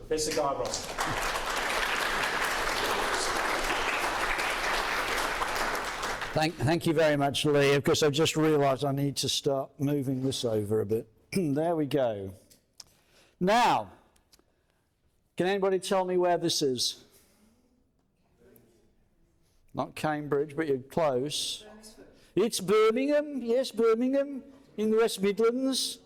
Professor Guy Robinson. Thank you very much, Lee. Of course, I've just realised I need to start moving this over a bit. There we go. Now, can anybody tell me where this is? Not Cambridge, but you're close. It's Birmingham, yes, Birmingham, in the West Midlands.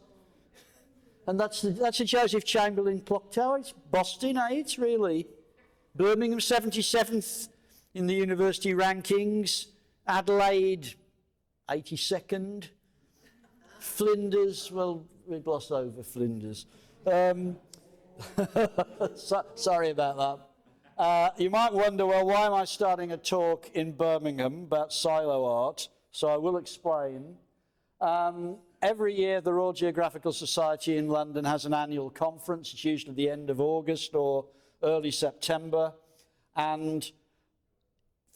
And that's the Joseph Chamberlain Clock Tower. It's Boston, eh? It's really. Birmingham, 77th in the university rankings. Adelaide, 82nd. Flinders, well, we glossed over Flinders. Sorry about that. You might wonder, well, why am I starting a talk in Birmingham about silo art? So I will explain. Every year, the Royal Geographical Society in London has an annual conference. It's usually the end of August or early September. And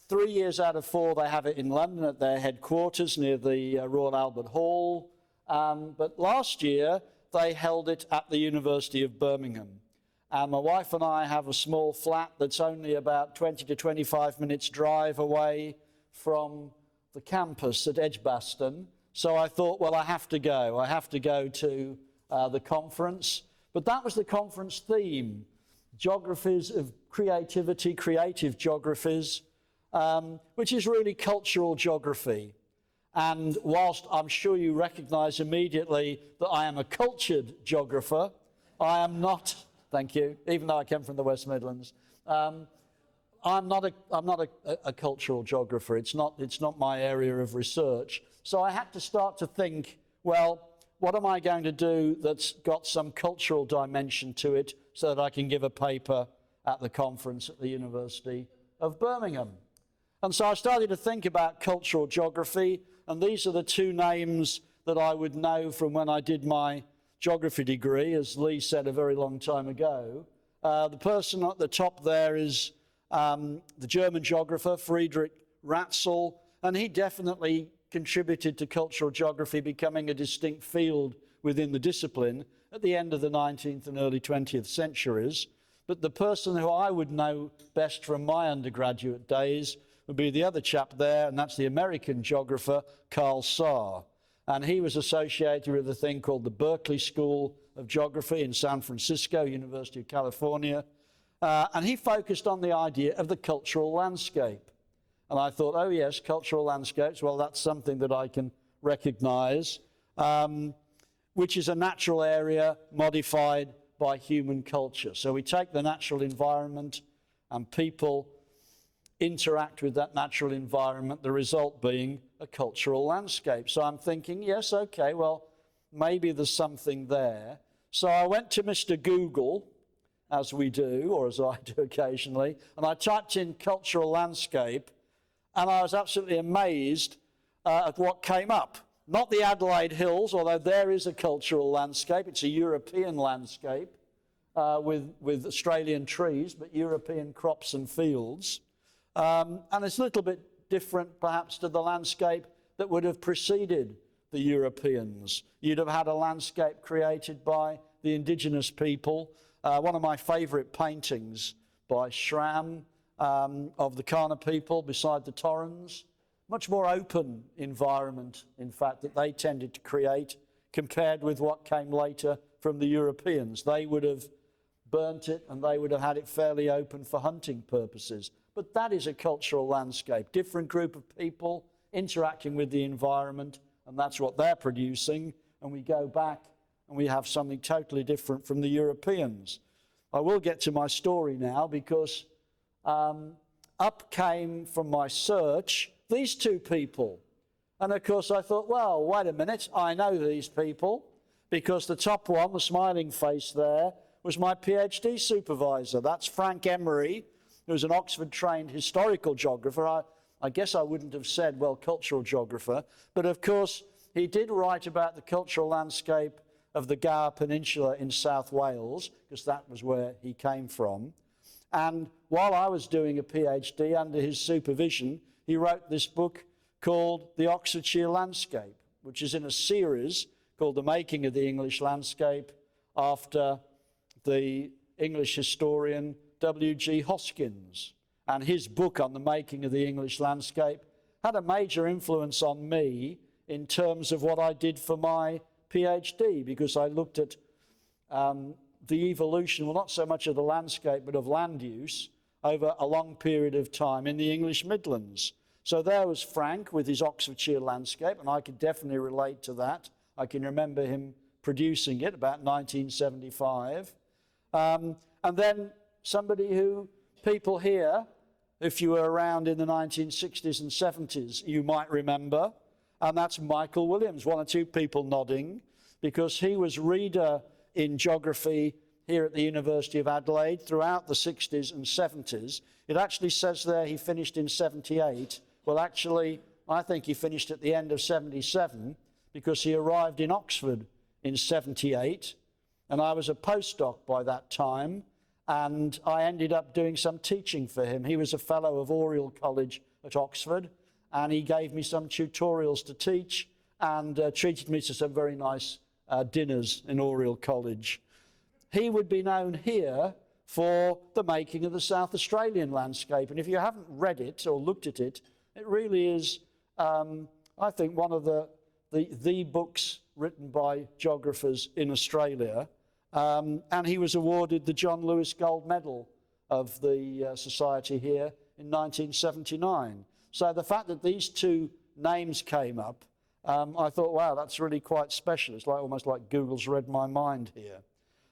3 years out of 4, they have it in London at their headquarters near the Royal Albert Hall. But last year, they held it at the University of Birmingham. And my wife and I have a small flat that's only about 20 to 25 minutes drive away from the campus at Edgbaston. So I thought, well, I have to go. I have to go to the conference. But that was the conference theme, geographies of creativity, creative geographies, which is really cultural geography. And whilst I'm sure you recognise immediately that I am a cultured geographer, I am not, thank you, even though I came from the West Midlands, I'm not a cultural geographer. It's not my area of research. So I had to start to think, well, what am I going to do that's got some cultural dimension to it so that I can give a paper at the conference at the University of Birmingham? And so I started to think about cultural geography, and these are the two names that I would know from when I did my geography degree, as Lee said a very long time ago. The person at the top there is the German geographer, Friedrich Ratzel, and he definitely contributed to cultural geography becoming a distinct field within the discipline at the end of the 19th and early 20th centuries. But the person who I would know best from my undergraduate days would be the other chap there, and that's the American geographer, Carl Saar. And he was associated with a thing called the Berkeley School of Geography in San Francisco, University of California. And he focused on the idea of the cultural landscape. And I thought, oh yes, cultural landscapes, well, that's something that I can recognize, which is a natural area modified by human culture. So we take the natural environment and people interact with that natural environment, the result being a cultural landscape. So I'm thinking, yes, okay, well, maybe there's something there. So I went to Mr. Google, as we do, or as I do occasionally, and I typed in cultural landscape, and I was absolutely amazed at what came up. Not the Adelaide Hills, although there is a cultural landscape. It's a European landscape with Australian trees, but European crops and fields. And it's a little bit different, perhaps, to the landscape that would have preceded the Europeans. You'd have had a landscape created by the indigenous people. One of my favourite paintings by Schramm of the Kaurna people beside the Torrens. Much more open environment, in fact, that they tended to create compared with what came later from the Europeans. They would have burnt it and they would have had it fairly open for hunting purposes. But that is a cultural landscape, different group of people interacting with the environment, and that's what they're producing. And we go back and we have something totally different from the Europeans. I will get to my story now because up came from my search these two people. And of course I thought, well, wait a minute, I know these people because the top one, the smiling face there, was my PhD supervisor. That's Frank Emery, who's an Oxford-trained historical geographer. I guess I wouldn't have said, well, cultural geographer, but of course he did write about the cultural landscape of the Gower Peninsula in South Wales, because that was where he came from. And while I was doing a PhD under his supervision, he wrote this book called The Oxfordshire Landscape, which is in a series called The Making of the English Landscape, after the English historian W.G. Hoskins, and his book on the making of the English landscape had a major influence on me in terms of what I did for my PhD, because I looked at the evolution, well, not so much of the landscape, but of land use over a long period of time in the English Midlands. So there was Frank with his Oxfordshire landscape, and I could definitely relate to that. I can remember him producing it about 1975. And then somebody who people here, if you were around in the 1960s and 70s, you might remember, and that's Michael Williams. One or two people nodding, because he was reader in geography here at the University of Adelaide throughout the 60s and 70s. It actually says there he finished in 78. Well, actually, I think he finished at the end of 77, because he arrived in Oxford in 78, and I was a postdoc by that time, and I ended up doing some teaching for him. He was a fellow of Oriel College at Oxford, and he gave me some tutorials to teach and treated me to some very nice dinners in Oriel College. He would be known here for the making of the South Australian landscape, and if you haven't read it or looked at it, it really is, I think, one of the books written by geographers in Australia. And he was awarded the John Lewis Gold Medal of the Society here in 1979. So the fact that these two names came up, I thought, wow, that's really quite special. It's like almost like Google's read my mind here.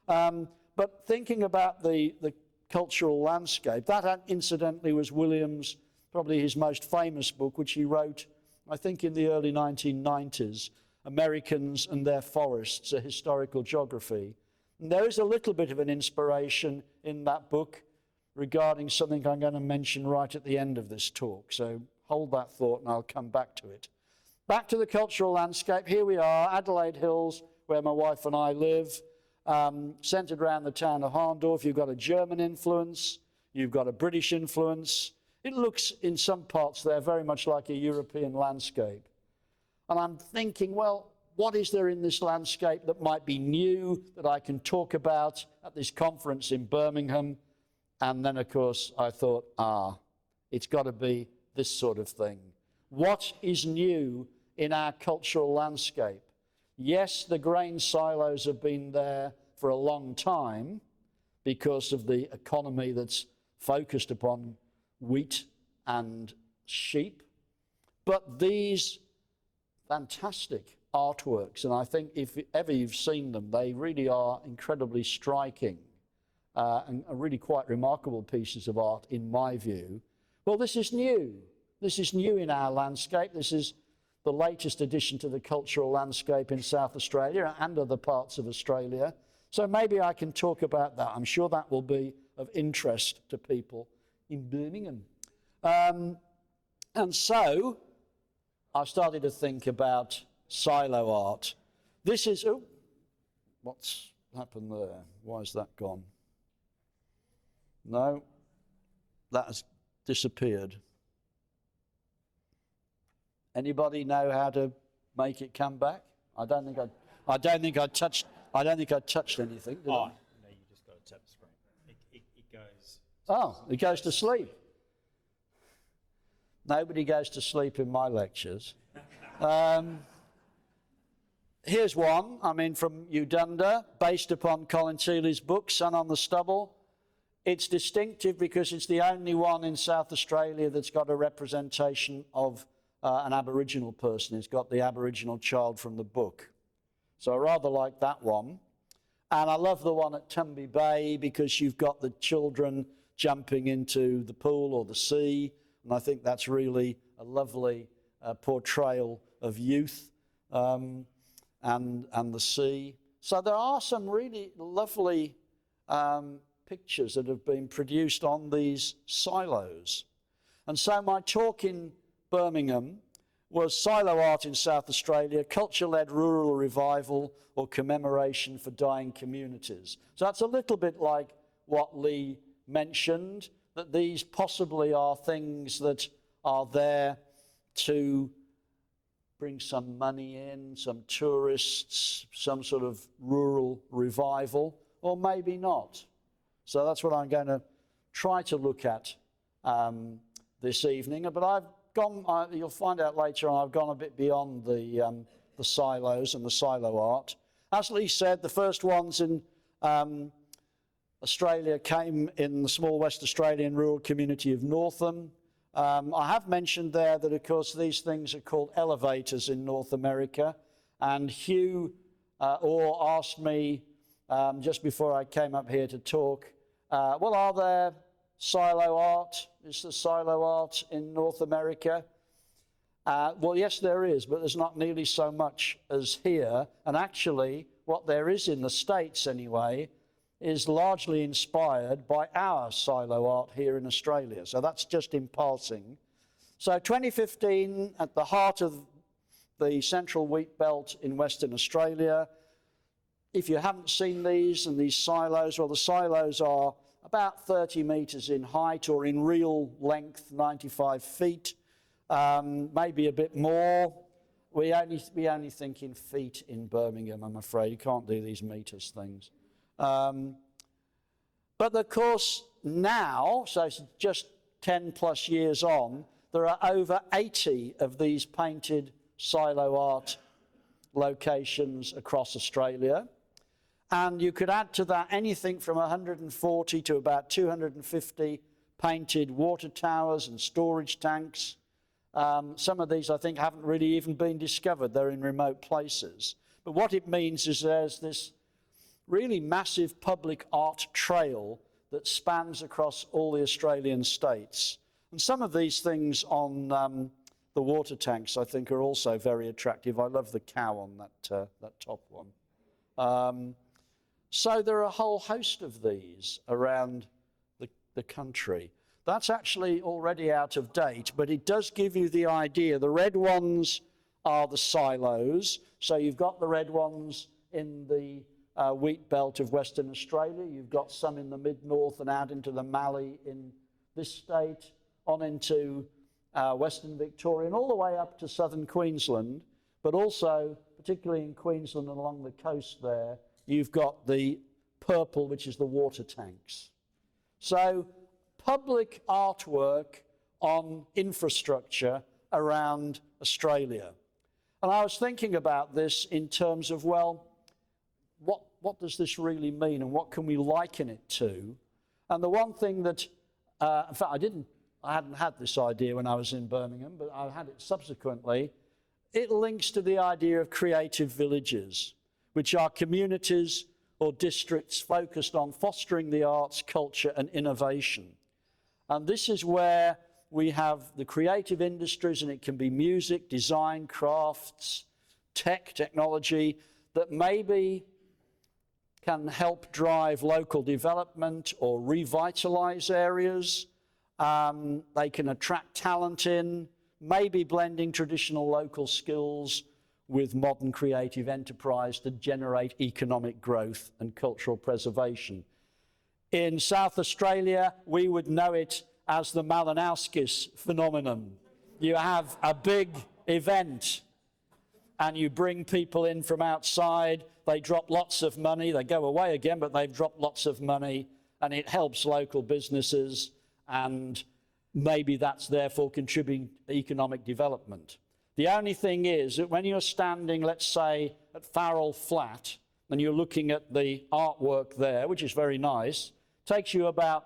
But thinking about the cultural landscape, that incidentally was Williams' probably his most famous book, which he wrote, I think, in the early 1990s, Americans and Their Forests, A Historical Geography. And there is a little bit of an inspiration in that book regarding something I'm going to mention right at the end of this talk. So hold that thought and I'll come back to it. Back to the cultural landscape. Here we are, Adelaide Hills, where my wife and I live, centred around the town of Harndorf. You've got a German influence, you've got a British influence. It looks in some parts there very much like a European landscape. And I'm thinking, well, what is there in this landscape that might be new, that I can talk about at this conference in Birmingham? And then, of course, I thought, it's got to be this sort of thing. What is new in our cultural landscape? Yes, the grain silos have been there for a long time because of the economy that's focused upon wheat and sheep. But these fantastic artworks, and I think if ever you've seen them, they really are incredibly striking and are really quite remarkable pieces of art in my view. Well, this is new. This is new in our landscape. This is the latest addition to the cultural landscape in South Australia and other parts of Australia. So maybe I can talk about that. I'm sure that will be of interest to people in Birmingham. And so I started to think about silo art. This is, oh, what's happened there? Why has that gone? No, that has disappeared. Anybody know how to make it come back? I don't think I touched anything. Did I? No, you just got to tap the screen. It goes. Oh, it goes to sleep. Nobody goes to sleep in my lectures. Here's one, from Udunda, based upon Colin Teeley's book, Sun on the Stubble. It's distinctive because it's the only one in South Australia that's got a representation of an Aboriginal person. It's got the Aboriginal child from the book. So I rather like that one. And I love the one at Tumby Bay because you've got the children jumping into the pool or the sea. And I think that's really a lovely portrayal of youth and the sea. So there are some really lovely pictures that have been produced on these silos. And so my talk in Birmingham was Silo Art in South Australia, Culture-Led Rural Revival or Commemoration for Dying Communities. So that's a little bit like what Lee mentioned, that these possibly are things that are there to bring some money in, some tourists, some sort of rural revival, or maybe not. So that's what I'm going to try to look at this evening. But I've gone, you'll find out later on, I've gone a bit beyond the silos and the silo art. As Lee said, the first ones in Australia came in the small West Australian rural community of Northam. I have mentioned there that, of course, these things are called elevators in North America. And Hugh Orr asked me just before I came up here to talk, well, are there silo art? Is there silo art in North America? Well, yes, there is, but there's not nearly so much as here. And actually, what there is in the States anyway, is largely inspired by our silo art here in Australia. So that's just in passing. So 2015, at the heart of the central wheat belt in Western Australia. If you haven't seen these and these silos, well, the silos are about 30 metres in height, or in real length, 95 feet, maybe a bit more. We only think in feet in Birmingham, I'm afraid. You can't do these metres things. But of course, now, so it's just 10 plus years on, there are over 80 of these painted silo art locations across Australia. And you could add to that anything from 140 to about 250 painted water towers and storage tanks. Some of these, I think, haven't really even been discovered. They're in remote places. But what it means is there's this really massive public art trail that spans across all the Australian states. And some of these things on the water tanks, I think, are also very attractive. I love the cow on that top one. So there are a whole host of these around the country. That's actually already out of date, but it does give you the idea. The red ones are the silos. So you've got the red ones in the wheat belt of Western Australia. You've got some in the mid-north and out into the Mallee in this state, on into Western Victoria, and all the way up to southern Queensland. But also, particularly in Queensland and along the coast there, you've got the purple, which is the water tanks. So public artwork on infrastructure around Australia. And I was thinking about this in terms of, well, what does this really mean, and what can we liken it to? And the one thing that, in fact, I hadn't had this idea when I was in Birmingham, but I had it subsequently. It links to the idea of creative villages, which are communities or districts focused on fostering the arts, culture, and innovation. And this is where we have the creative industries, and it can be music, design, crafts, technology, that maybe can help drive local development or revitalize areas. They can attract talent in, maybe blending traditional local skills with modern creative enterprise to generate economic growth and cultural preservation. In South Australia, we would know it as the Malinowskis phenomenon. You have a big event and you bring people in from outside, they drop lots of money, they go away again, but they've dropped lots of money, and it helps local businesses, and maybe that's therefore contributing to economic development. The only thing is that when you're standing, let's say, at Farrell Flat, and you're looking at the artwork there, which is very nice, takes you about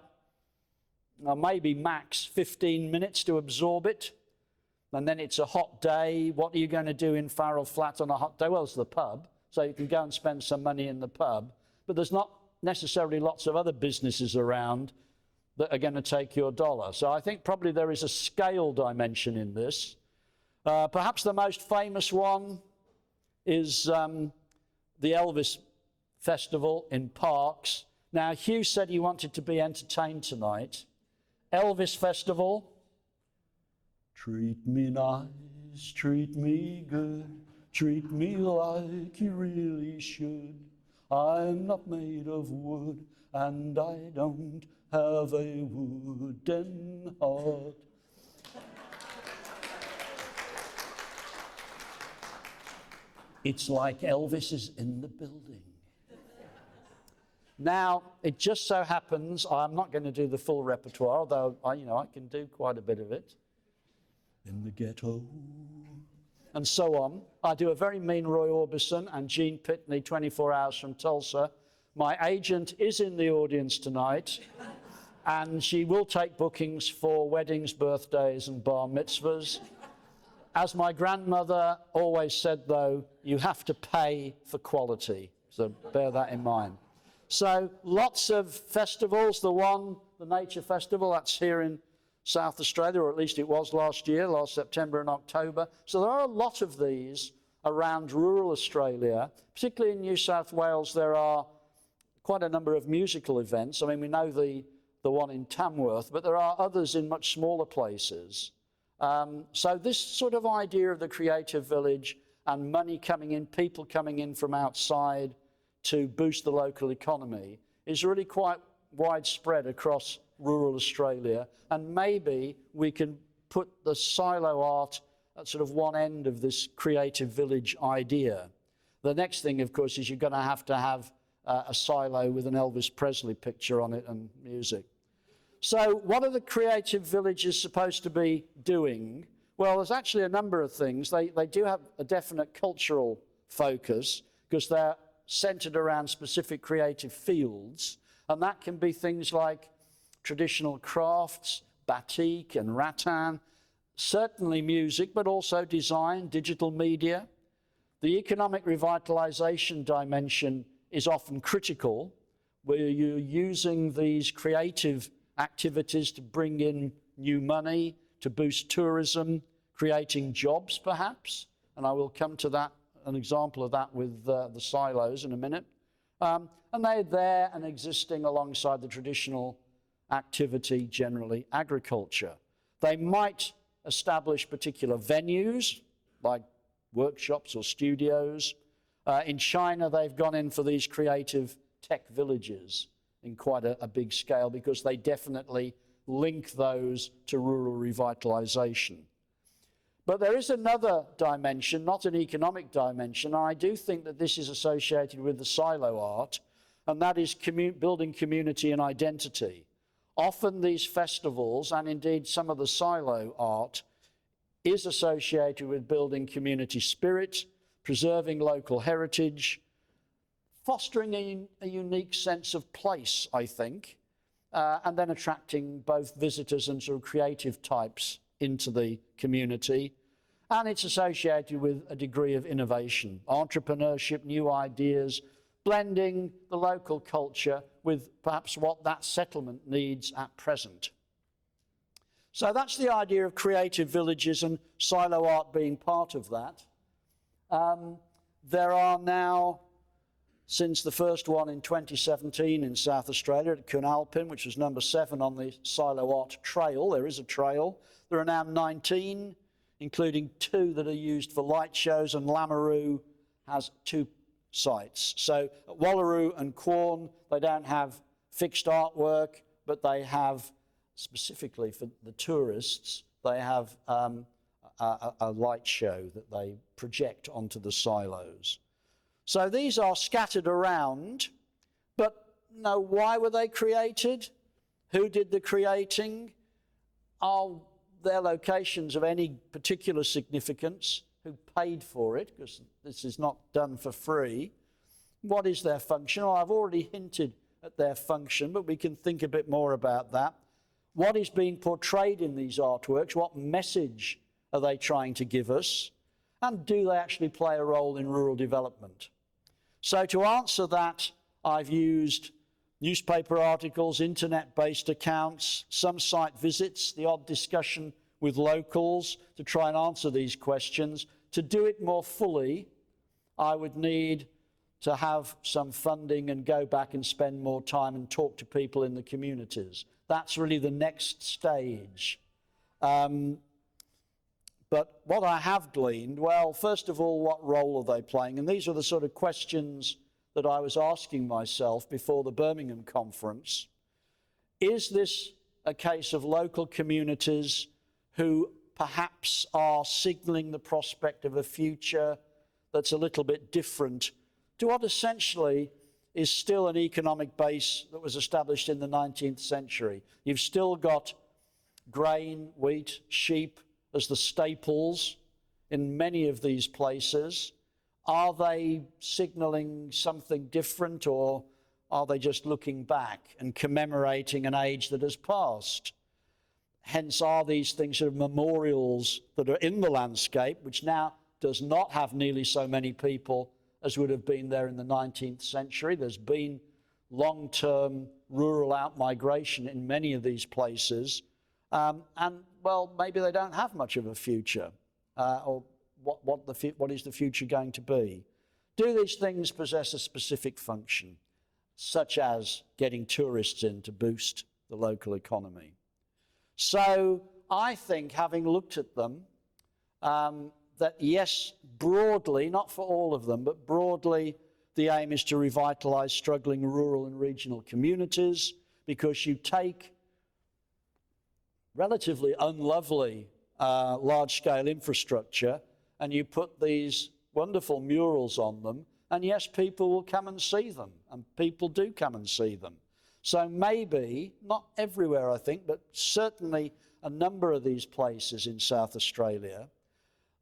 maybe max 15 minutes to absorb it. And then it's a hot day. What are you going to do in Farrell Flat on a hot day? Well, it's the pub, so you can go and spend some money in the pub. But there's not necessarily lots of other businesses around that are going to take your dollar. So I think probably there is a scale dimension in this. Perhaps the most famous one is the Elvis Festival in Parkes. Now, Hugh said he wanted to be entertained tonight. Elvis Festival. Treat me nice, treat me good, treat me like you really should. I'm not made of wood, and I don't have a wooden heart. It's like Elvis is in the building. Now, it just so happens, I'm not going to do the full repertoire, although I can do quite a bit of it. In the ghetto, and so on. I do a very mean Roy Orbison and Jean Pitney, 24 Hours from Tulsa. My agent is in the audience tonight, and she will take bookings for weddings, birthdays, and bar mitzvahs. As my grandmother always said, though, you have to pay for quality, so bear that in mind. So lots of festivals. The Nature Festival, that's here in South Australia, or at least it was last September and October. So there are a lot of these around rural Australia, particularly in New South Wales. There are quite a number of musical events. I mean, we know the one in Tamworth, but there are others in much smaller places. So this sort of idea of the creative village and money coming in, people coming in from outside to boost the local economy is really quite widespread across rural Australia, and maybe we can put the silo art at sort of one end of this creative village idea. The next thing, of course, is you're going to have a silo with an Elvis Presley picture on it and music. So what are the creative villages supposed to be doing? Well, there's actually a number of things. They do have a definite cultural focus because they're centered around specific creative fields, and that can be things like traditional crafts, batik and rattan, certainly music, but also design, digital media. The economic revitalization dimension is often critical, where you're using these creative activities to bring in new money, to boost tourism, creating jobs perhaps, and I will come to that, an example of that with the silos in a minute. And they're there and existing alongside the traditional activity, generally agriculture. They might establish particular venues like workshops or studios. In China, they've gone in for these creative tech villages in quite a big scale because they definitely link those to rural revitalization. But there is another dimension, not an economic dimension, and I do think that this is associated with the silo art, and that is building community and identity. Often these festivals, and indeed some of the silo art, is associated with building community spirit, preserving local heritage, fostering a unique sense of place, I think, and then attracting both visitors and sort of creative types into the community. And it's associated with a degree of innovation, entrepreneurship, new ideas, blending the local culture with perhaps what that settlement needs at present. So that's the idea of creative villages and silo art being part of that. There are now, since the first one in 2017 in South Australia at Cunalpin, which was number 7 on the silo art trail, there is a trail, there are now 19, including 2 that are used for light shows, and Lameroo has 2 sites. So at Wallaroo and Quorn, they don't have fixed artwork, but they have, specifically for the tourists, they have a light show that they project onto the silos. So these are scattered around, but no, why were they created? Who did the creating? Are their locations of any particular significance? Who paid for it? Because this is not done for free. What is their function? Well, I've already hinted at their function, but we can think a bit more about that. What is being portrayed in these artworks? What message are they trying to give us? And do they actually play a role in rural development? So to answer that, I've used newspaper articles, internet-based accounts, some site visits, the odd discussion with locals to try and answer these questions. To do it more fully, I would need to have some funding and go back and spend more time and talk to people in the communities. That's really the next stage. But what I have gleaned, well, first of all, what role are they playing? And these are the sort of questions that I was asking myself before the Birmingham conference. Is this a case of local communities who perhaps are signalling the prospect of a future that's a little bit different to what essentially is still an economic base that was established in the 19th century. You've still got grain, wheat, sheep as the staples in many of these places. Are they signaling something different, or are they just looking back and commemorating an age that has passed? Hence, are these things sort of memorials that are in the landscape, which now does not have nearly so many people as would have been there in the 19th century. There's been long-term rural outmigration in many of these places. And, well, maybe they don't have much of a future. Or what is the future going to be? Do these things possess a specific function, such as getting tourists in to boost the local economy? So I think, having looked at them, that yes, broadly, not for all of them, but broadly, the aim is to revitalise struggling rural and regional communities, because you take relatively unlovely large-scale infrastructure and you put these wonderful murals on them, and yes, people will come and see them, and people do come and see them. So maybe, not everywhere I think, but certainly a number of these places in South Australia,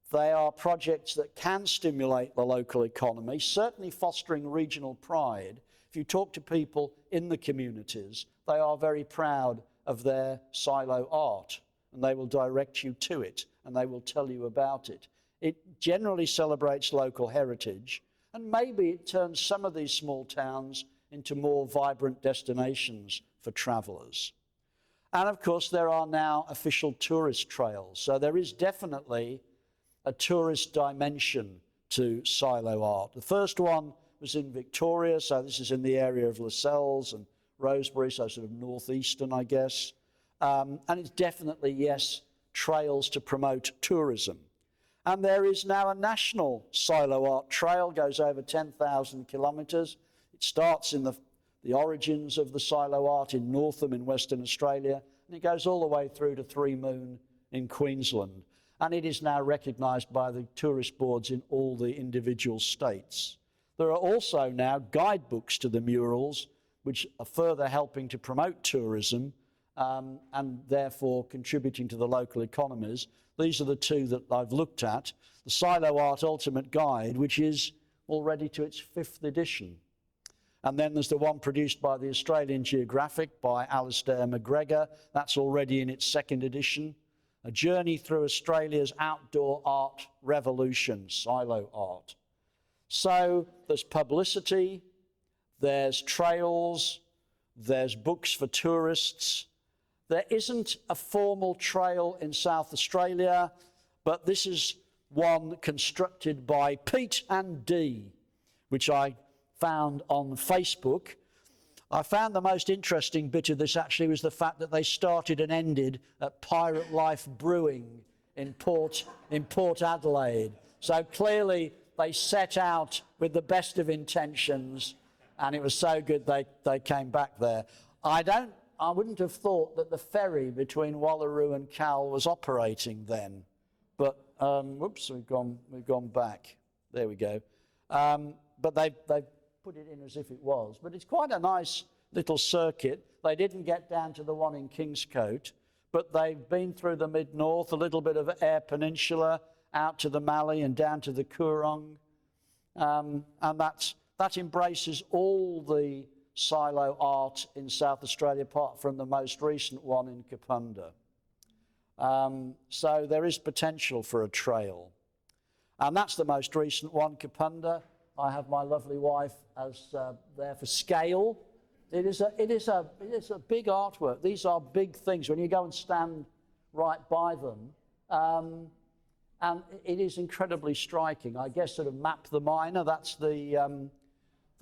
they are projects that can stimulate the local economy, certainly fostering regional pride. If you talk to people in the communities, they are very proud of their silo art, and they will direct you to it, and they will tell you about it. It generally celebrates local heritage, and maybe it turns some of these small towns into more vibrant destinations for travellers. And of course, there are now official tourist trails, so there is definitely a tourist dimension to silo art. The first one was in Victoria, so this is in the area of Lascelles and Rosebery, so sort of northeastern, I guess. And it's definitely, yes, trails to promote tourism. And there is now a national silo art trail, goes over 10,000 kilometres. It starts in the origins of the silo art in Northam in Western Australia, and it goes all the way through to Three Moon in Queensland. And it is now recognised by the tourist boards in all the individual states. There are also now guidebooks to the murals, which are further helping to promote tourism and therefore contributing to the local economies. These are the two that I've looked at. The Silo Art Ultimate Guide, which is already to its 5th edition. And then there's the one produced by the Australian Geographic by Alistair McGregor. That's already in its 2nd edition. A Journey Through Australia's Outdoor Art Revolution, Silo Art. So there's publicity, there's trails, there's books for tourists. There isn't a formal trail in South Australia, but this is one constructed by Pete and Dee, which I found on Facebook. I found the most interesting bit of this actually was the fact that they started and ended at Pirate Life Brewing in Port Adelaide. So clearly they set out with the best of intentions, and it was so good they came back there. I wouldn't have thought that the ferry between Wallaroo and Cal was operating then, but whoops, we've gone back. There we go. But they put it in as if it was. But it's quite a nice little circuit. They didn't get down to the one in Kingscote, but they've been through the mid-north, a little bit of Eyre Peninsula, out to the Mallee and down to the Coorong. And that embraces all the silo art in South Australia, apart from the most recent one in Kapunda. So there is potential for a trail. And that's the most recent one, Kapunda. I have my lovely wife as there for scale. It is a big artwork. These are big things when you go and stand right by them. And it is incredibly striking. I guess sort of Map the Miner, that's the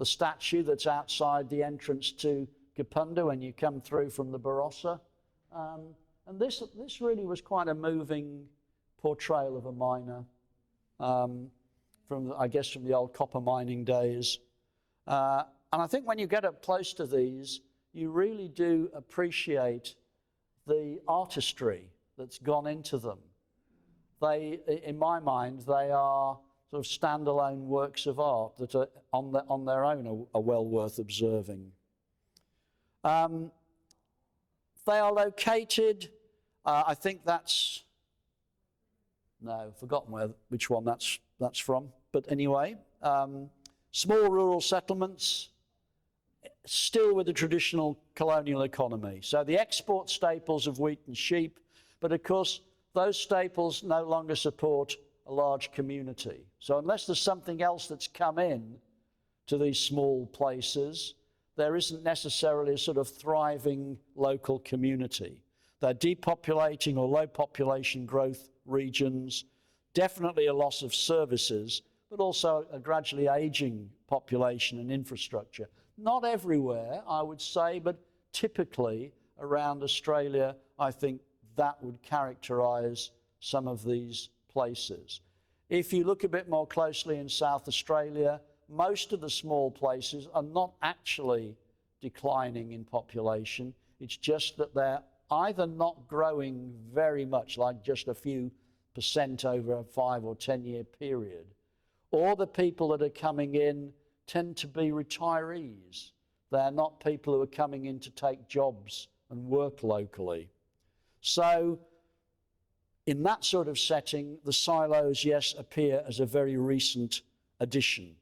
statue that's outside the entrance to Kapunda when you come through from the Barossa. And this really was quite a moving portrayal of a miner. From the old copper mining days. And I think when you get up close to these, you really do appreciate the artistry that's gone into them. In my mind, they are sort of standalone works of art that are on their own are well worth observing. They are located, I think that's, no, I've forgotten which one that's from, but anyway, small rural settlements, still with the traditional colonial economy. So the export staples of wheat and sheep, but of course those staples no longer support a large community. So unless there's something else that's come in to these small places, there isn't necessarily a sort of thriving local community. They're depopulating or low population growth regions, definitely a loss of services, but also a gradually aging population and infrastructure. Not everywhere, I would say, but typically around Australia, I think that would characterise some of these places. If you look a bit more closely in South Australia, most of the small places are not actually declining in population. It's just that they're either not growing very much, like just a few % over a 5 or 10 year period, or the people that are coming in tend to be retirees. They're not people who are coming in to take jobs and work locally. So in that sort of setting, the silos, yes, appear as a very recent addition.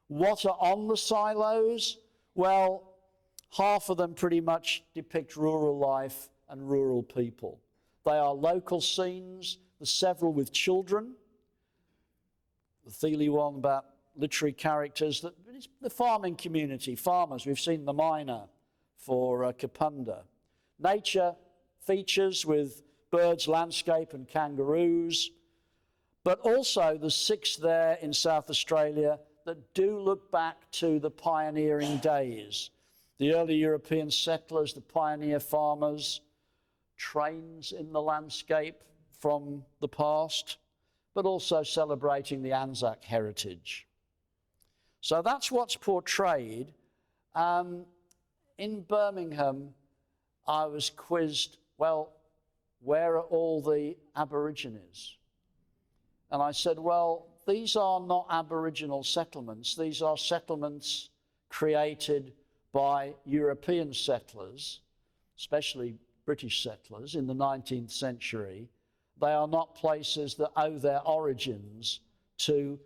What are on the silos? Well, half of them pretty much depict rural life and rural people. They are local scenes, there's several with children. The Thiele one about literary characters, the farming community, farmers, we've seen the miner for Kapunda. Nature features with birds, landscape and kangaroos, but also the 6 there in South Australia that do look back to the pioneering days. The early European settlers, the pioneer farmers, trains in the landscape from the past, but also celebrating the Anzac heritage. So that's what's portrayed. In Birmingham, I was quizzed, well, where are all the Aborigines? And I said, well, these are not Aboriginal settlements. These are settlements created by European settlers, especially British settlers in the 19th century. They are not places that owe their origins to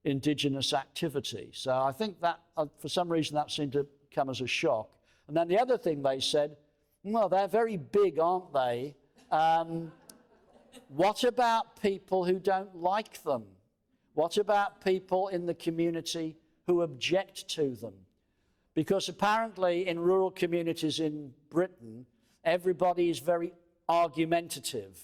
indigenous activity. So I think that, for some reason, that seemed to come as a shock. And then the other thing they said, well, they're very big, aren't they? What about people who don't like them? What about people in the community who object to them? Because apparently in rural communities in Britain, everybody is very argumentative,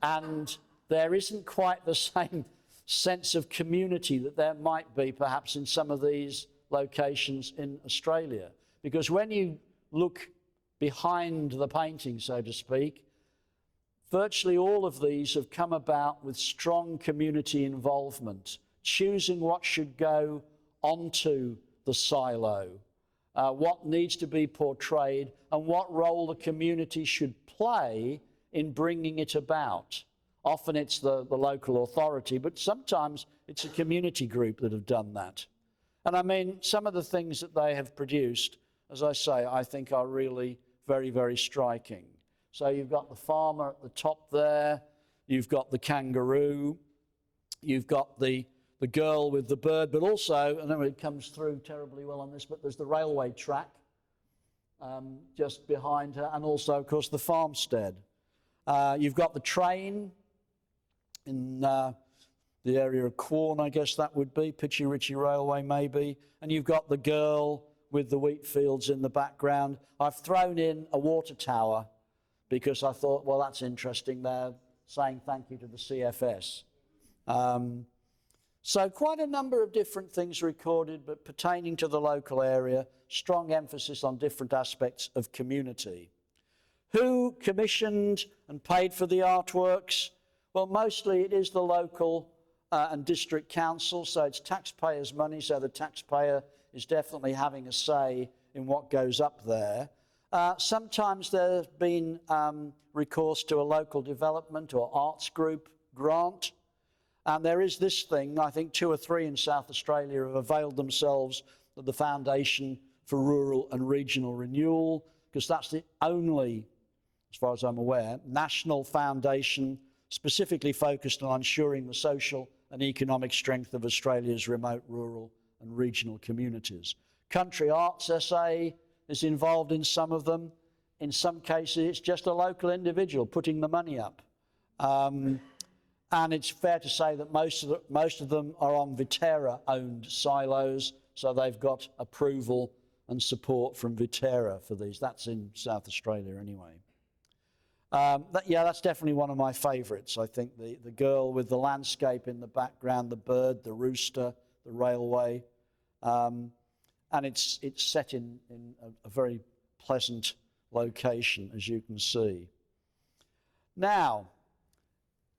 and there isn't quite the same sense of community that there might be perhaps in some of these locations in Australia. Because when you look behind the painting, so to speak, virtually all of these have come about with strong community involvement, choosing what should go onto the silo, what needs to be portrayed, and what role the community should play in bringing it about. Often it's the local authority, but sometimes it's a community group that have done that. And I mean, some of the things that they have produced, as I say, I think are really very, very striking. So you've got the farmer at the top there, you've got the kangaroo, you've got the girl with the bird, but also, and then it comes through terribly well on this, but there's the railway track just behind her, and also, of course, the farmstead. You've got the train in the area of Quorn, I guess that would be, Pitchy Ritchie Railway maybe, and you've got the girl with the wheat fields in the background. I've thrown in a water tower because I thought, well, that's interesting. They're saying thank you to the CFS. So quite a number of different things recorded, but pertaining to the local area, strong emphasis on different aspects of community. Who commissioned and paid for the artworks? Well, mostly it is the local and district council, so it's taxpayers' money, so the taxpayer is definitely having a say in what goes up there. Sometimes there's been recourse to a local development or arts group grant. And there is this thing, I think 2 or 3 in South Australia have availed themselves of the Foundation for Rural and Regional Renewal, because that's the only, as far as I'm aware, national foundation specifically focused on ensuring the social and economic strength of Australia's remote, rural and regional communities. Country Arts SA is involved in some of them. In some cases, it's just a local individual putting the money up. And it's fair to say that most of them are on Viterra-owned silos, so they've got approval and support from Viterra for these. That's in South Australia anyway. That's definitely one of my favourites. I think the girl with the landscape in the background, the bird, the rooster, the railway, and it's set in a very pleasant location, as you can see. Now,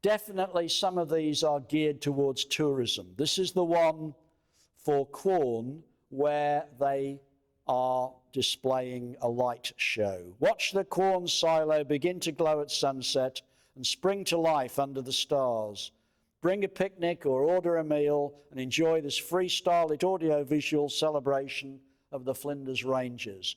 definitely some of these are geared towards tourism. This is the one for Quorn where they are displaying a light show. Watch the Quorn silo begin to glow at sunset and spring to life under the stars. Bring a picnic or order a meal and enjoy this freestyle audio-visual celebration of the Flinders Ranges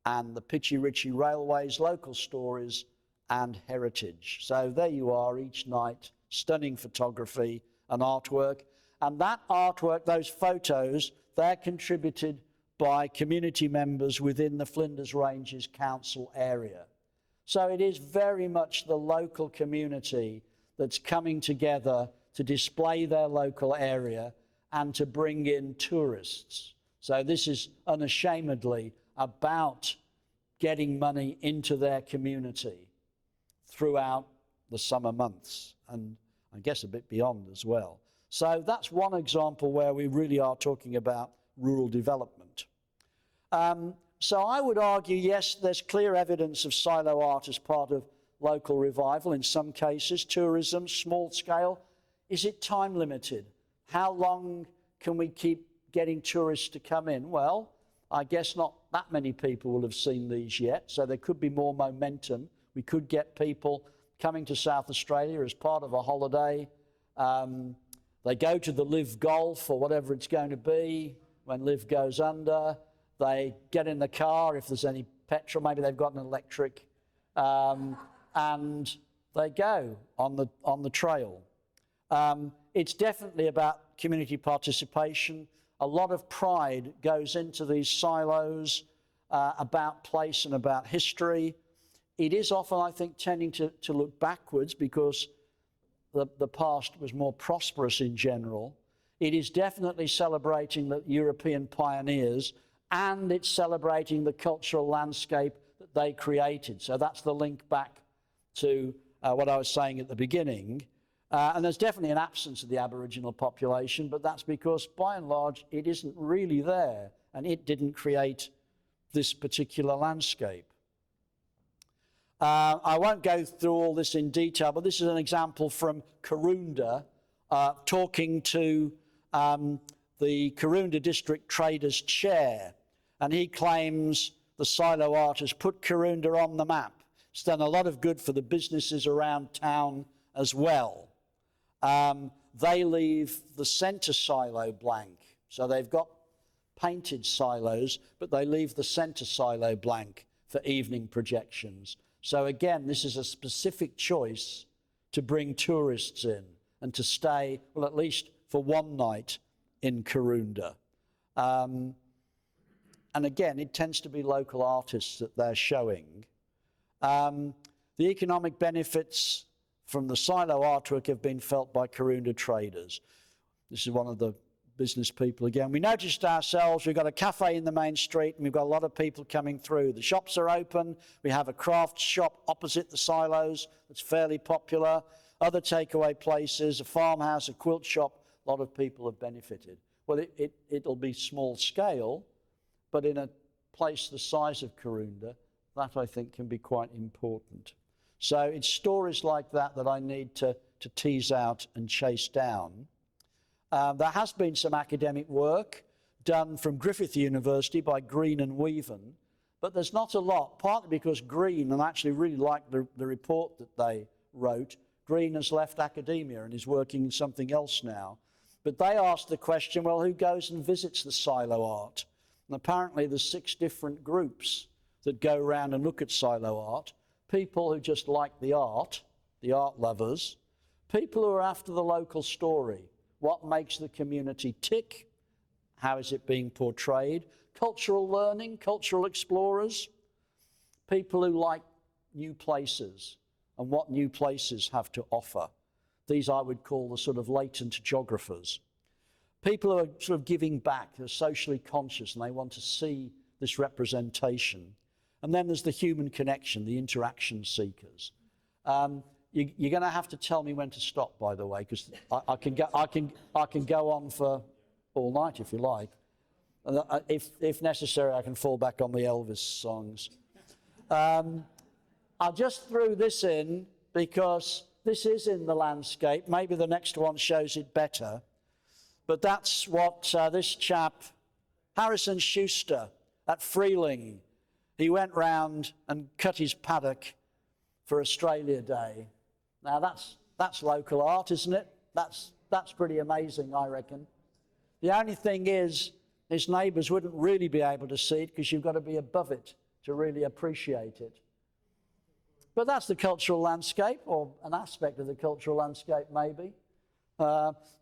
and the Pitchy Ritchie Railways, local stories and heritage. So there you are each night, stunning photography and artwork. And that artwork, those photos, they're contributed by community members within the Flinders Ranges Council area. So it is very much the local community that's coming together to display their local area and to bring in tourists. So this is unashamedly about getting money into their community throughout the summer months, and I guess a bit beyond as well. So that's one example where we really are talking about rural development. So I would argue, yes, there's clear evidence of silo art as part of local revival in some cases, tourism, small scale. Is it time limited? How long can we keep getting tourists to come in? Well, I guess not that many people will have seen these yet, so there could be more momentum. We could get people coming to South Australia as part of a holiday. They go to the Live Golf or whatever it's going to be when Live goes under. They get in the car, if there's any petrol, maybe they've got an electric, and they go on the trail. It's definitely about community participation. A lot of pride goes into these silos about place and about history. It is often, I think, tending to look backwards because the past was more prosperous in general. It is definitely celebrating the European pioneers, and it's celebrating the cultural landscape that they created. So that's the link back to what I was saying at the beginning. And there's definitely an absence of the Aboriginal population, but that's because, by and large, it isn't really there, and it didn't create this particular landscape. I won't go through all this in detail, but this is an example from Karoonda, talking to the Karoonda District Traders Chair, and he claims the silo art has put Karoonda on the map. It's done a lot of good for the businesses around town as well. They leave the centre silo blank, so they've got painted silos, but they leave the centre silo blank for evening projections. So again, this is a specific choice to bring tourists in and to stay, well, at least for one night in Karoonda. And again, it tends to be local artists that they're showing. The economic benefits from the silo artwork have been felt by Karoonda traders. This is one of the business people again. We noticed ourselves, we've got a cafe in the main street and we've got a lot of people coming through. The shops are open. We have a craft shop opposite the silos that's fairly popular. Other takeaway places, a farmhouse, a quilt shop, a lot of people have benefited. Well, it'll be small scale, but in a place the size of Karoonda, that I think can be quite important. So it's stories like that that I need to tease out and chase down. There has been some academic work done from Griffith University by Green and Weaven, but there's not a lot, partly because Green, and I actually really like the report that they wrote, Green has left academia and is working in something else now. But they asked the question, well, who goes and visits the silo art? And apparently there's 6 different groups that go around and look at silo art. People who just like the art lovers. People who are after the local story. What makes the community tick? How is it being portrayed? Cultural learning, cultural explorers. People who like new places and what new places have to offer. These I would call the sort of latent geographers. People who are sort of giving back, they're socially conscious and they want to see this representation. And then there's the human connection, the interaction seekers. You're going to have to tell me when to stop, by the way, because I can go on for all night if you like. If necessary, I can fall back on the Elvis songs. I just threw this in because this is in the landscape. Maybe the next one shows it better. But that's what this chap, Harrison Schuster at Freeling, he went round and cut his paddock for Australia Day. Now that's local art, isn't it? That's pretty amazing, I reckon. The only thing is, his neighbours wouldn't really be able to see it because you've got to be above it to really appreciate it. But that's the cultural landscape, or an aspect of the cultural landscape, maybe.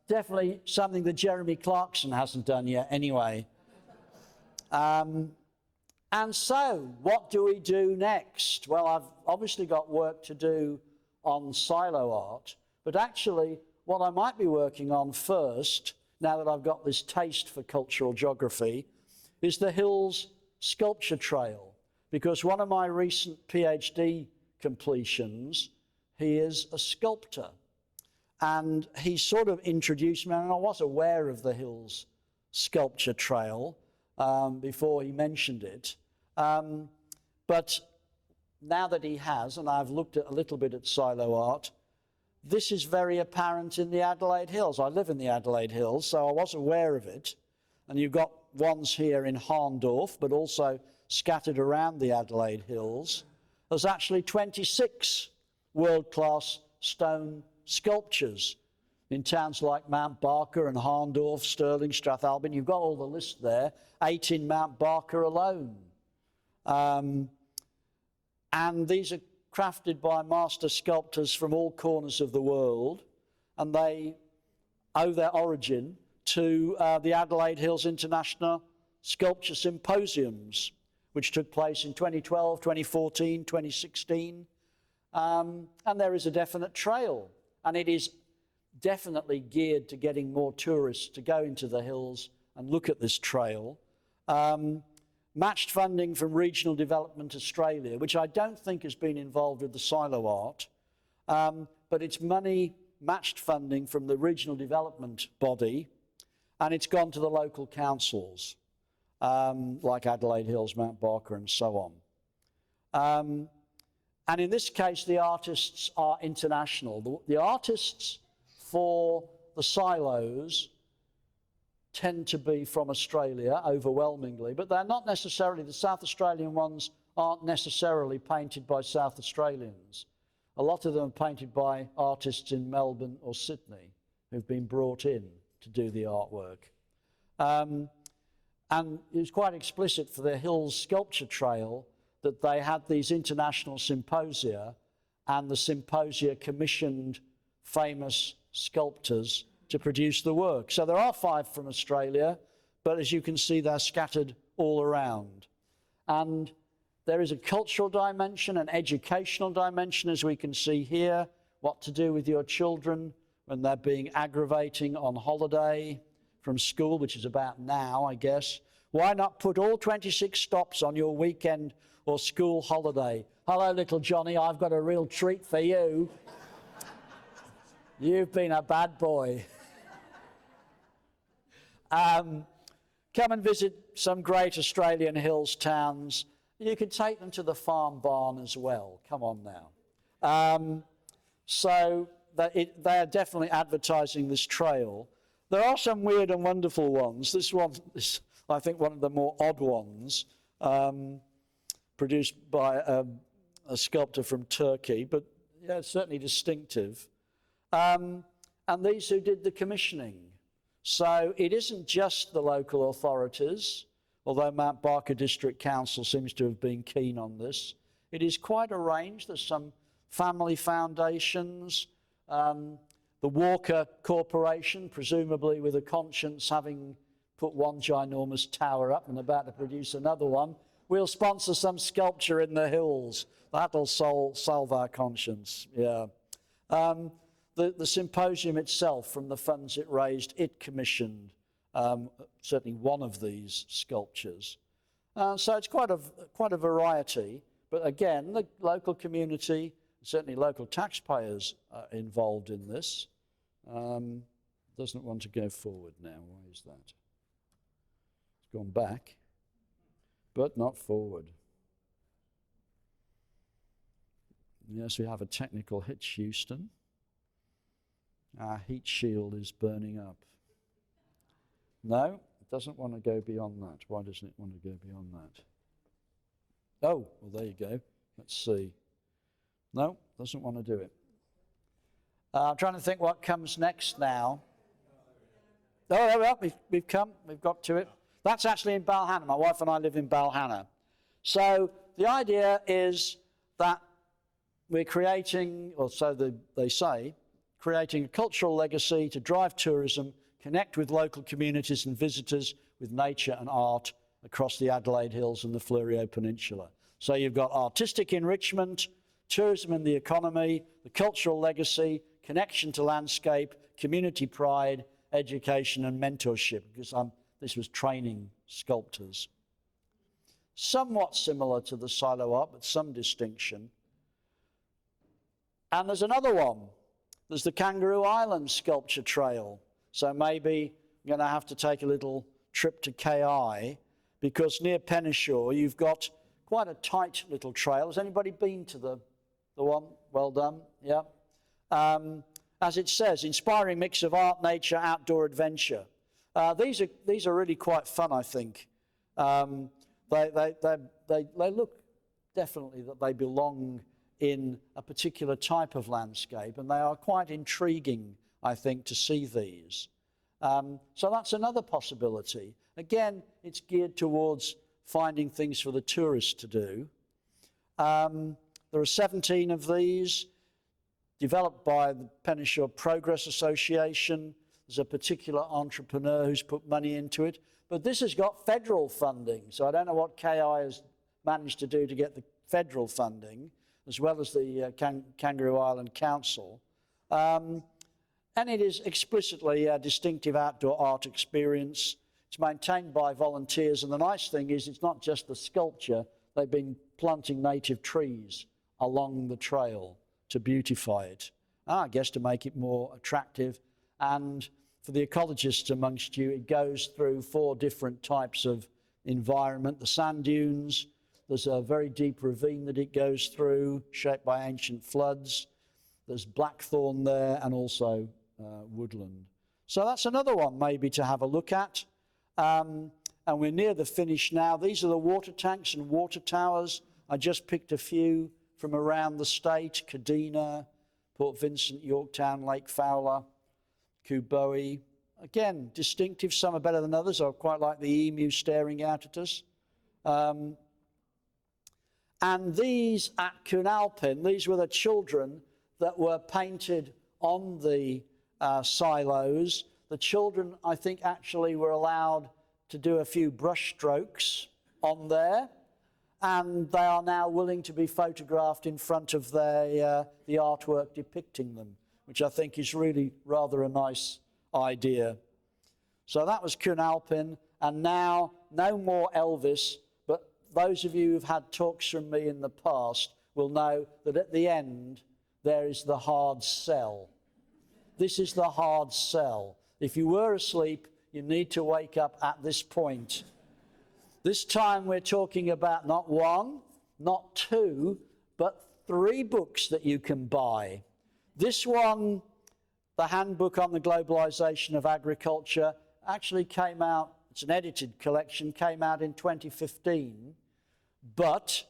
Definitely something that Jeremy Clarkson hasn't done yet, anyway. And so, what do we do next? Well, I've obviously got work to do on silo art, but actually, what I might be working on first, now that I've got this taste for cultural geography, is the Hills Sculpture Trail, because one of my recent PhD completions, he is a sculptor. And he sort of introduced me, and I was aware of the Hills Sculpture Trail before he mentioned it. But now that he has, and I've looked at a little bit at silo art, this is very apparent in the Adelaide Hills. I live in the Adelaide Hills, so I was aware of it. And you've got ones here in Harndorf, but also scattered around the Adelaide Hills. There's actually 26 world-class stone sculptures in towns like Mount Barker and Harndorf, Stirling, Strathalbyn. You've got all the list there, 8 in Mount Barker alone. And these are crafted by master sculptors from all corners of the world, and they owe their origin to the Adelaide Hills International Sculpture Symposiums, which took place in 2012, 2014, 2016. And there is a definite trail, and it is definitely geared to getting more tourists to go into the hills and look at this trail. Matched funding from Regional Development Australia, which I don't think has been involved with the silo art, but it's money matched funding from the Regional Development body, and it's gone to the local councils, like Adelaide Hills, Mount Barker, and so on. And in this case, the artists are international. The artists for the silos tend to be from Australia, overwhelmingly, but they're not necessarily, the South Australian ones aren't necessarily painted by South Australians. A lot of them are painted by artists in Melbourne or Sydney who've been brought in to do the artwork. And it was quite explicit for the Hills Sculpture Trail that they had these international symposia, and the symposia commissioned famous sculptors to produce the work. So there are 5 from Australia, but as you can see, they're scattered all around. And there is a cultural dimension, an educational dimension, as we can see here, what to do with your children when they're being aggravating on holiday from school, which is about now, I guess. Why not put all 26 stops on your weekend or school holiday? Hello, little Johnny, I've got a real treat for you. You've been a bad boy. Come and visit some great Australian hills towns. You can take them to the farm barn as well. Come on now. So they are definitely advertising this trail. There are some weird and wonderful ones. This one is, I think, one of the more odd ones, produced by a sculptor from Turkey, but yeah, it's certainly distinctive. and these who did the commissioning. So it isn't just the local authorities, although Mount Barker District Council seems to have been keen on this. It is quite a range. There's some family foundations, the Walker Corporation, presumably with a conscience, having put one ginormous tower up and about to produce another one. We'll sponsor some sculpture in the hills. That'll solve our conscience, yeah. The symposium itself, from the funds it raised, it commissioned certainly one of these sculptures. So it's quite a variety. But again, the local community, certainly local taxpayers are involved in this. Doesn't want to go forward now. Why is that? It's gone back, but not forward. Yes, we have a technical hitch, Houston. Our heat shield is burning up. No, it doesn't want to go beyond that. Why doesn't it want to go beyond that? Oh, well, there you go. Let's see. No, doesn't want to do it. I'm trying to think what comes next now. Oh, well, we've got to it. That's actually in Balhana. My wife and I live in Balhana. So the idea is that we're creating, or so they say, creating a cultural legacy to drive tourism, connect with local communities and visitors with nature and art across the Adelaide Hills and the Fleurieu Peninsula. So you've got artistic enrichment, tourism and the economy, the cultural legacy, connection to landscape, community pride, education and mentorship, because this was training sculptors. Somewhat similar to the silo art, but some distinction. And there's another one. There's the Kangaroo Island Sculpture Trail. So maybe you're going to have to take a little trip to KI, because near Penishaw you've got quite a tight little trail. Has anybody been to the one? Well done, yeah. As it says, inspiring mix of art, nature, outdoor adventure. These are really quite fun, I think. They look definitely that they belong in a particular type of landscape, and they are quite intriguing, I think, to see these. So that's another possibility. Again, it's geared towards finding things for the tourists to do. There are 17 of these, developed by the Penishaw Progress Association. There's a particular entrepreneur who's put money into it. But this has got federal funding, so I don't know what KI has managed to do to get the federal funding, as well as the Kangaroo Island Council. And it is explicitly a distinctive outdoor art experience. It's maintained by volunteers, and the nice thing is it's not just the sculpture. They've been planting native trees along the trail to beautify it, and I guess to make it more attractive. And for the ecologists amongst you, it goes through 4 different types of environment. The sand dunes, there's a very deep ravine that it goes through, shaped by ancient floods. There's blackthorn there, and also woodland. So that's another one maybe to have a look at. And we're near the finish now. These are the water tanks and water towers. I just picked a few from around the state: Kadina, Port Vincent, Yorktown, Lake Fowler, Kuboe. Again, distinctive. Some are better than others. I quite like the emu staring out at us. And these at Cwnalpyn, these were the children that were painted on the silos. The children, I think, actually were allowed to do a few brush strokes on there, and they are now willing to be photographed in front of the artwork depicting them, which I think is really rather a nice idea. So that was Cwnalpyn, and now no more Elvis, but those of you who've had talks from me in the past will know that at the end there is the hard sell. This is the hard sell. If you were asleep, you need to wake up at this point. This time we're talking about not 1, not 2, but 3 books that you can buy. This one, the Handbook on the Globalization of Agriculture, actually came out, it's an edited collection, came out in 2015, but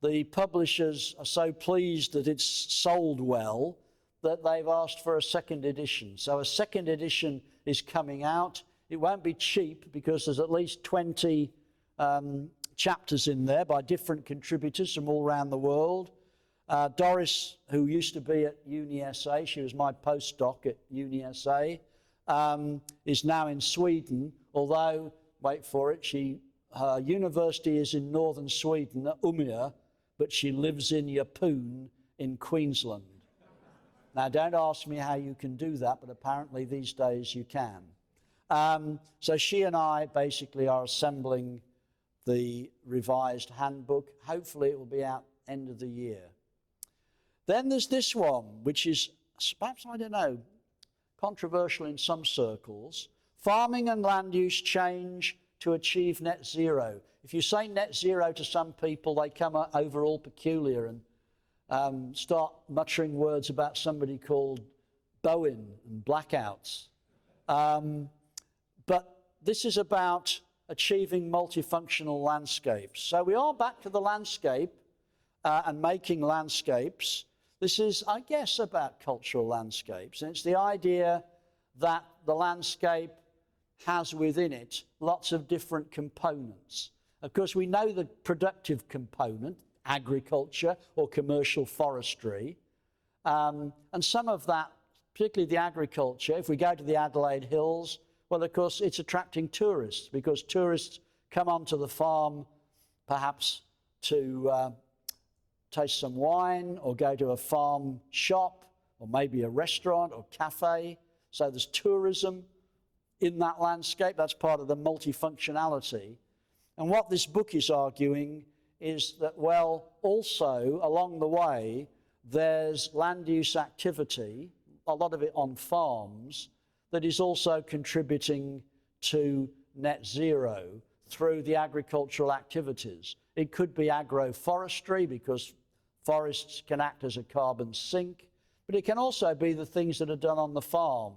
the publishers are so pleased that it's sold well that they've asked for a second edition. So a second edition is coming out. It won't be cheap because there's at least 20 chapters in there by different contributors from all around the world. Doris, who used to be at UniSA, she was my postdoc at UniSA, is now in Sweden, although, wait for it, her university is in northern Sweden at Umeå, but she lives in Yeppoon in Queensland. Now, don't ask me how you can do that, but apparently these days you can. So she and I basically are assembling the revised handbook. Hopefully it will be out end of the year. Then there's this one, which is perhaps, I don't know, controversial in some circles. Farming and land use change to achieve net zero. If you say net zero to some people, they come over all peculiar and start muttering words about somebody called Bowen and blackouts. But this is about achieving multifunctional landscapes. So we are back to the landscape and making landscapes. This is, I guess, about cultural landscapes. And it's the idea that the landscape has within it lots of different components. Of course, we know the productive component, agriculture or commercial forestry. And some of that, particularly the agriculture, if we go to the Adelaide Hills, well, of course, it's attracting tourists because tourists come onto the farm perhaps to taste some wine or go to a farm shop or maybe a restaurant or cafe. So there's tourism in that landscape. That's part of the multifunctionality. And what this book is arguing is that, well, also along the way, there's land use activity, a lot of it on farms, that is also contributing to net zero through the agricultural activities. It could be agroforestry because forests can act as a carbon sink, but it can also be the things that are done on the farm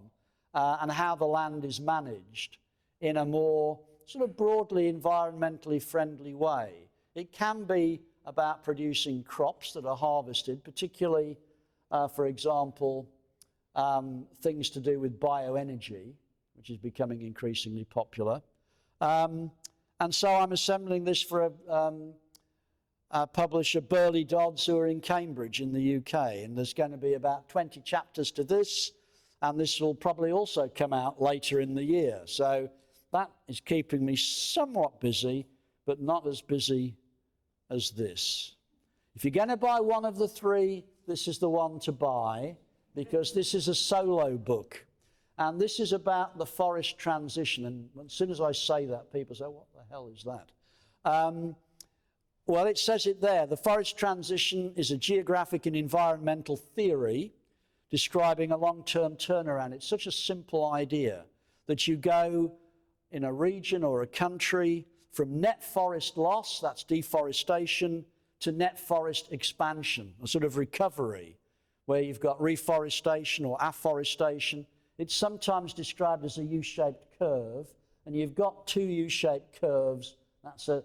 and how the land is managed in a more sort of broadly environmentally friendly way. It can be about producing crops that are harvested, particularly, for example, things to do with bioenergy, which is becoming increasingly popular. And so I'm assembling this for a publisher, Burley Dodds, who are in Cambridge in the UK. And there's going to be about 20 chapters to this, and this will probably also come out later in the year. So that is keeping me somewhat busy, but not as busy as this. If you're going to buy one of the three, this is the one to buy, because this is a solo book. And this is about the forest transition. And as soon as I say that, people say, what the hell is that? Well, it says it there. The forest transition is a geographic and environmental theory describing a long-term turnaround. It's such a simple idea that you go in a region or a country from net forest loss, that's deforestation, to net forest expansion, a sort of recovery, where you've got reforestation or afforestation. It's sometimes described as a U-shaped curve, and you've got two U-shaped curves. That's a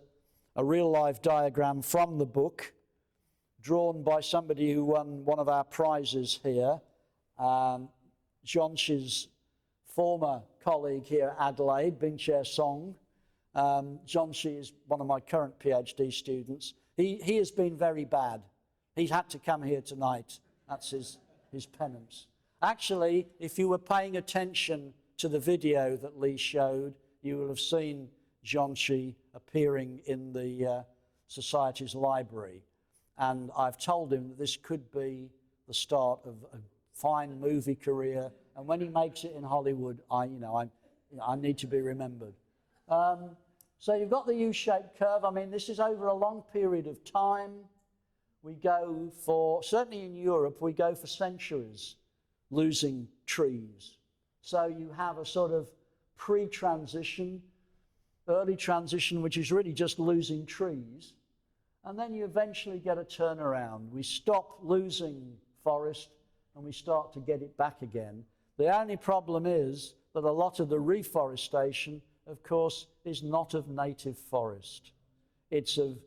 real-life diagram from the book, drawn by somebody who won one of our prizes here, Jeonchi's former colleague here at Adelaide, Bing-Chair Song. Jeonchi is one of my current PhD students. He has been very bad. He's had to come here tonight. That's his penance. Actually, if you were paying attention to the video that Lee showed, you will have seen Jeonchi appearing in the Society's library. And I've told him that this could be the start of a fine movie career. And when he makes it in Hollywood, I need to be remembered. So you've got the U-shaped curve. I mean, this is over a long period of time. We go for, certainly in Europe, we go for centuries losing trees. So you have a sort of pre-transition, early transition, which is really just losing trees. And then you eventually get a turnaround. We stop losing forest and we start to get it back again. The only problem is that a lot of the reforestation, of course, is not of native forest. It's of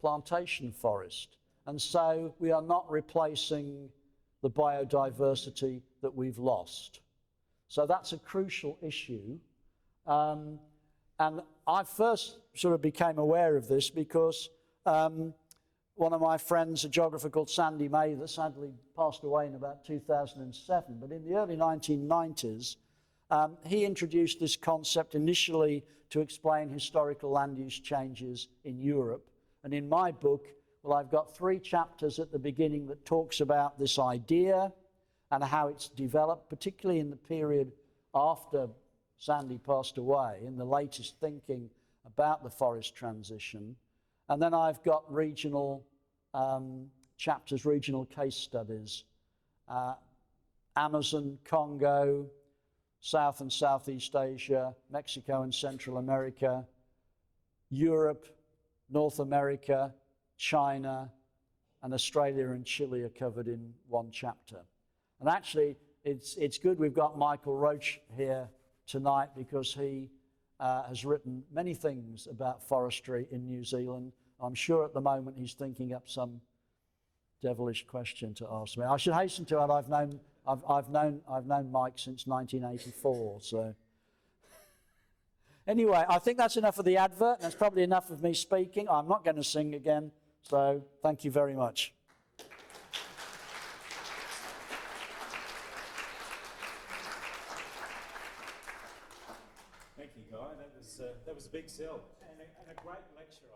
plantation forest. And so we are not replacing the biodiversity that we've lost. So that's a crucial issue. And I first sort of became aware of this because one of my friends, a geographer called Sandy May, that sadly passed away in about 2007, but in the early 1990s, he introduced this concept initially to explain historical land use changes in Europe. And in my book, well, I've got 3 chapters at the beginning that talks about this idea and how it's developed, particularly in the period after Sandy passed away, in the latest thinking about the forest transition. And then I've got regional chapters, regional case studies. Amazon, Congo, South and Southeast Asia, Mexico and Central America, Europe, North America, China, and Australia and Chile are covered in one chapter. And actually, it's good we've got Michael Roach here tonight because he has written many things about forestry in New Zealand. I'm sure at the moment he's thinking up some devilish question to ask me. I should hasten to add I've known Mike since 1984. So anyway, I think that's enough of the advert. That's probably enough of me speaking. I'm not going to sing again. So thank you very much. Thank you, Guy. That was a big sell and a great lecture.